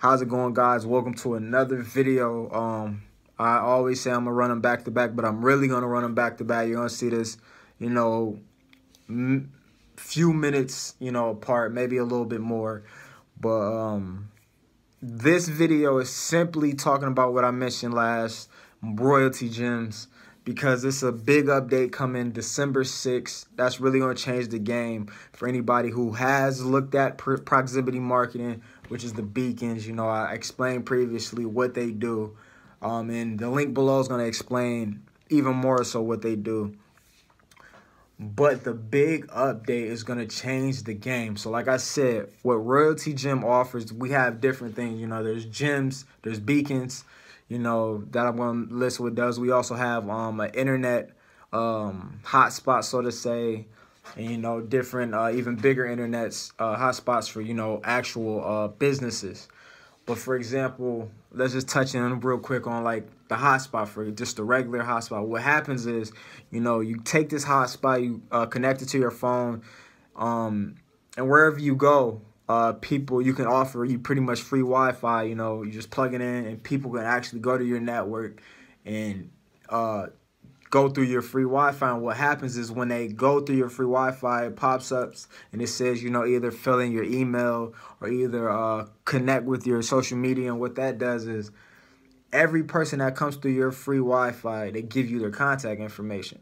How's it going, guys? Welcome to another video. I always say I'm gonna run them back to back, but I'm really gonna run them back to back. You're gonna see this, few minutes, apart, maybe a little bit more. But this video is simply talking about what I mentioned last, Royaltie Gems, because it's a big update coming December 6th. That's really going to change the game for anybody who has looked at proximity marketing, which is the beacons. I explained previously what they do. And the link below is going to explain even more so what they do. But the big update is going to change the game. So like I said, what Royaltie Gem offers, we have different things. There's gems, there's beacons, that I'm going to list what does. We also have an internet hotspot, so to say, and, different, even bigger internets, hotspots for, actual businesses. But for example, let's just touch in real quick on like the hotspot for just the regular hotspot. What happens is, you take this hotspot, you connect it to your phone, and wherever you go, you can offer you pretty much free Wi-Fi. You just plug it in, and people can actually go to your network and go through your free Wi-Fi. And what happens is when they go through your free Wi-Fi, it pops up and it says, either fill in your email or either connect with your social media. And what that does is every person that comes through your free Wi-Fi, they give you their contact information.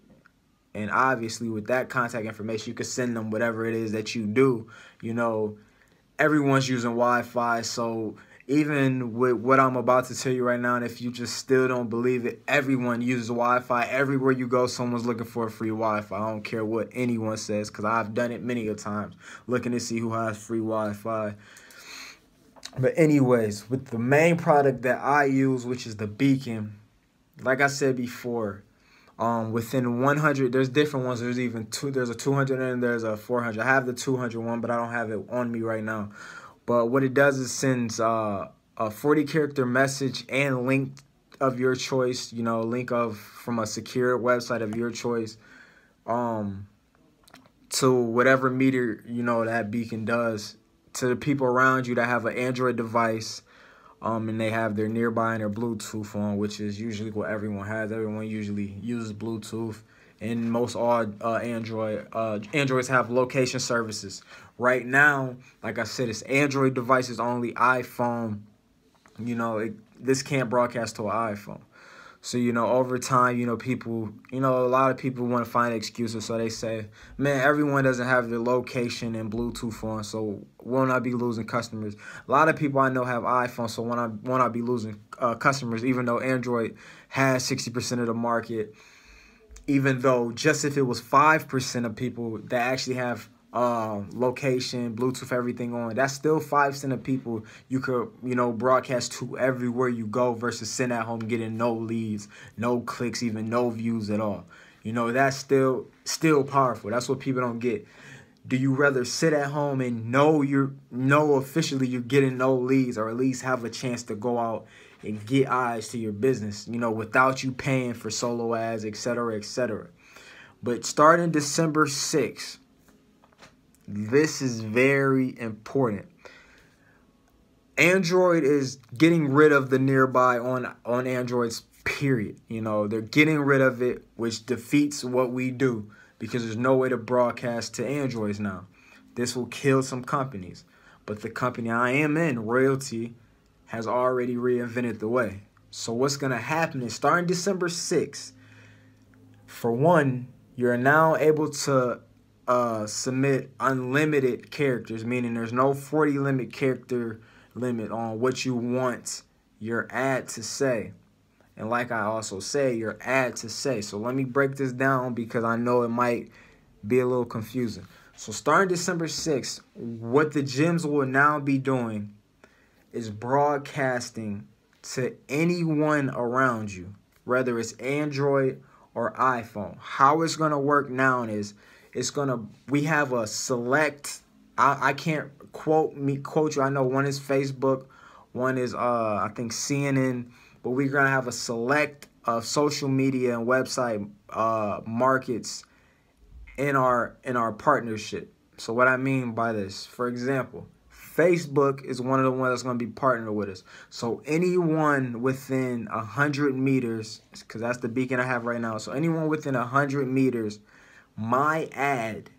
And obviously with that contact information, you can send them whatever it is that you do. Everyone's using Wi-Fi, so even with what I'm about to tell you right now, and if you just still don't believe it, everyone uses Wi-Fi. Everywhere you go, someone's looking for a free Wi-Fi. I don't care what anyone says, because I've done it many a times, looking to see who has free Wi-Fi. But anyways, with the main product that I use, which is the beacon, like I said before, within 100, there's different ones. There's even there's a 200 and there's a 400. I have the 200 one, but I don't have it on me right now. But what it does is sends a 40-character message and link of your choice, link from a secure website of your choice, to whatever meter, that beacon does, to the people around you that have an Android device, and they have their nearby and their Bluetooth on, which is usually what everyone has. Everyone usually uses Bluetooth. And most all Androids have location services. Right now, like I said, it's Android devices only. iPhone, this can't broadcast to an iPhone. So, over time, people, a lot of people want to find excuses. So they say, man, everyone doesn't have their location and Bluetooth on, so won't I be losing customers? A lot of people I know have iPhones, so won't I be losing customers, even though Android has 60% of the market, even though just if it was 5% of people that actually have location, Bluetooth, everything on, that's still 5% of people you could, broadcast to everywhere you go, versus sitting at home getting no leads, no clicks, even no views at all. That's still powerful. That's what people don't get. Do you rather sit at home and know officially you're getting no leads, or at least have a chance to go out and get eyes to your business, without you paying for solo ads, etc., etc. But starting December 6th, this is very important. Android is getting rid of the nearby on Androids, period. They're getting rid of it, which defeats what we do, because there's no way to broadcast to Androids now. This will kill some companies. But the company I am in, Royaltie, has already reinvented the way. So what's going to happen is, starting December 6th, for one, you're now able to submit unlimited characters, meaning there's no 40 character limit on what you want your ad to say. And like I also say, your ad to say. So let me break this down, because I know it might be a little confusing. So starting December 6th, what the gems will now be doing is broadcasting to anyone around you, whether it's Android or iPhone. How it's going to work now is, we have a select, I can't quote you. I know one is Facebook, one is I think CNN, but we're going to have a select of social media and website markets in our partnership. So what I mean by this, for example, Facebook is one of the ones that's going to be partnered with us. So anyone within 100 meters, because that's the beacon I have right now. So anyone within 100 meters, my ad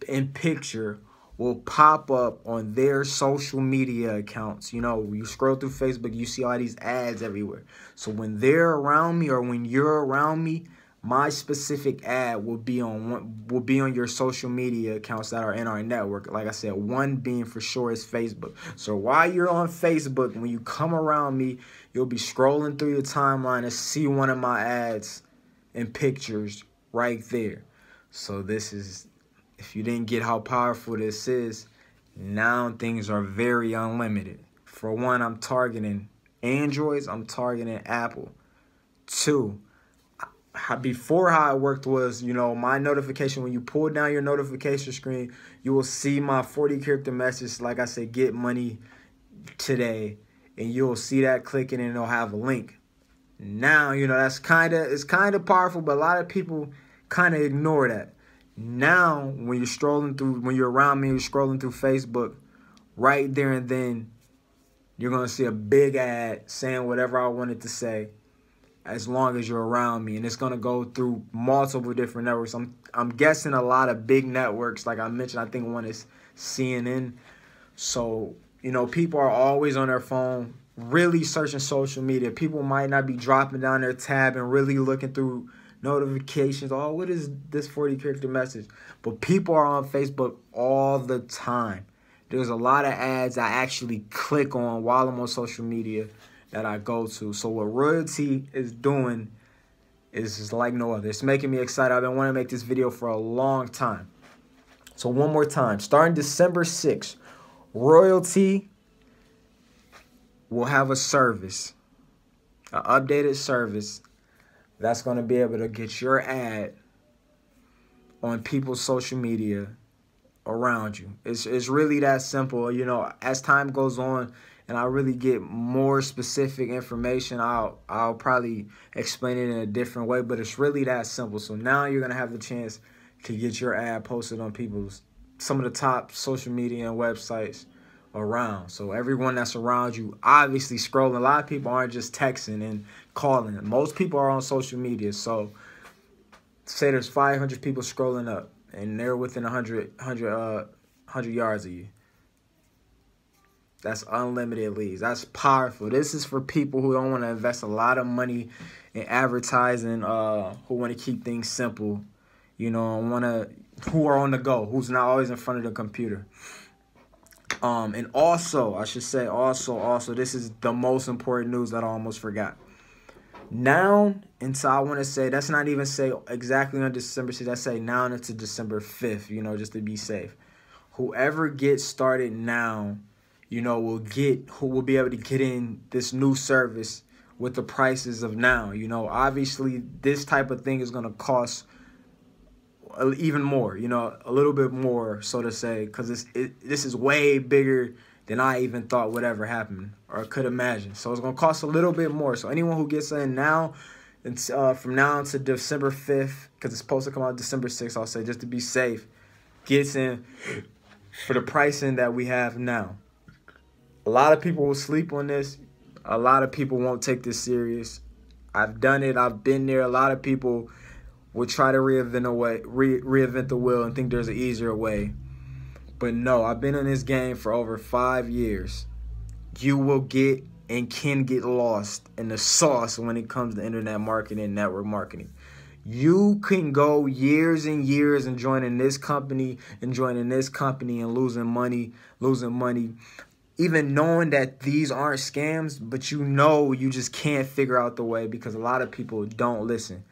and picture will pop up on their social media accounts. You know, you scroll through Facebook, you see all these ads everywhere. So when they're around me or when you're around me, my specific ad will be on your social media accounts that are in our network. Like I said, one being for sure is Facebook. So while you're on Facebook, when you come around me, you'll be scrolling through your timeline and see one of my ads and pictures right there. So this is, if you didn't get how powerful this is, now things are very unlimited. For one, I'm targeting Androids, I'm targeting Apple. Two, before how it worked was, you know, my notification, when you pull down your notification screen, you will see my 40 character message, like I said, get money today, and you'll see that clicking and it'll have a link. Now, you know, it's kind of powerful, but a lot of people kind of ignore that. Now, when you're scrolling through, when you're around me, you're scrolling through Facebook, right there and then, you're going to see a big ad saying whatever I wanted to say, as long as you're around me. And it's going to go through multiple different networks. I'm guessing a lot of big networks. Like I mentioned, I think one is CNN. So, you know, people are always on their phone, really searching social media. People might not be dropping down their tab and really looking through notifications. Oh, what is this 40 character message? But people are on Facebook all the time. There's a lot of ads I actually click on while I'm on social media that I go to. So what Royaltie is doing is just like no other. It's making me excited. I've been wanting to make this video for a long time. So one more time, starting December 6th, Royaltie will have a service, an updated service that's going to be able to get your ad on people's social media around you. It's really that simple. You know, as time goes on and I really get more specific information, I'll probably explain it in a different way, but it's really that simple. So now you're going to have the chance to get your ad posted on some of the top social media and websites around. So everyone that's around you, obviously scrolling. A lot of people aren't just texting and calling. Most people are on social media. So say there's 500 people scrolling up and they're within 100 yards of you. That's unlimited leads. That's powerful. This is for people who don't want to invest a lot of money in advertising, who want to keep things simple, you know, who are on the go, who's not always in front of the computer. And also, I should say also, this is the most important news that I almost forgot. Now, until I want to say, that's not even say exactly on December 6th, I say now into December 5th, you know, just to be safe. Whoever gets started now, you know, will be able to get in this new service with the prices of now. You know, obviously this type of thing is going to cost even more, you know, a little bit more, so to say, because this is way bigger than I even thought would ever happen or could imagine. So it's going to cost a little bit more. So anyone who gets in now, from now to December 5th, because it's supposed to come out December 6th, I'll say, just to be safe, gets in for the pricing that we have now. A lot of people will sleep on this. A lot of people won't take this serious. I've done it. I've been there. A lot of people will try to reinvent the wheel and think there's an easier way. But no, I've been in this game for over 5 years. You will get and can get lost in the sauce when it comes to internet marketing, network marketing. You can go years and years and joining this company and losing money, even knowing that these aren't scams, but you know you just can't figure out the way because a lot of people don't listen.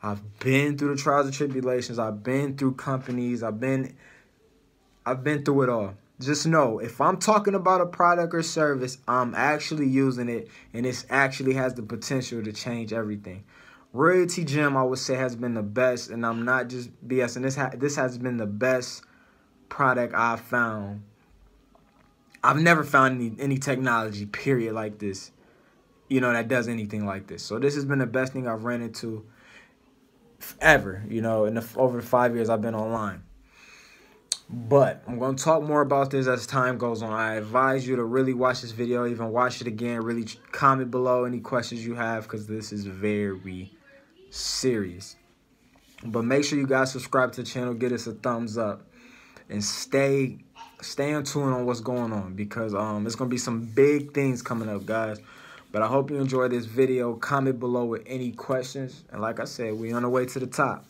I've been through the trials and tribulations. I've been through companies. I've been through it all. Just know, if I'm talking about a product or service, I'm actually using it, and it actually has the potential to change everything. Royaltie Gem, I would say, has been the best, and I'm not just BSing. This has been the best product I've found. I've never found any technology, period, like this, you know, that does anything like this. So this has been the best thing I've ran into ever, you know, over the 5 years I've been online. But I'm going to talk more about this as time goes on. I advise you to really watch this video, even watch it again. Really comment below any questions you have, because this is very serious. But make sure you guys subscribe to the channel, get us a thumbs up, and stay in tune on what's going on, because there's going to be some big things coming up, guys. But I hope you enjoyed this video. Comment below with any questions. And like I said, we're on the way to the top.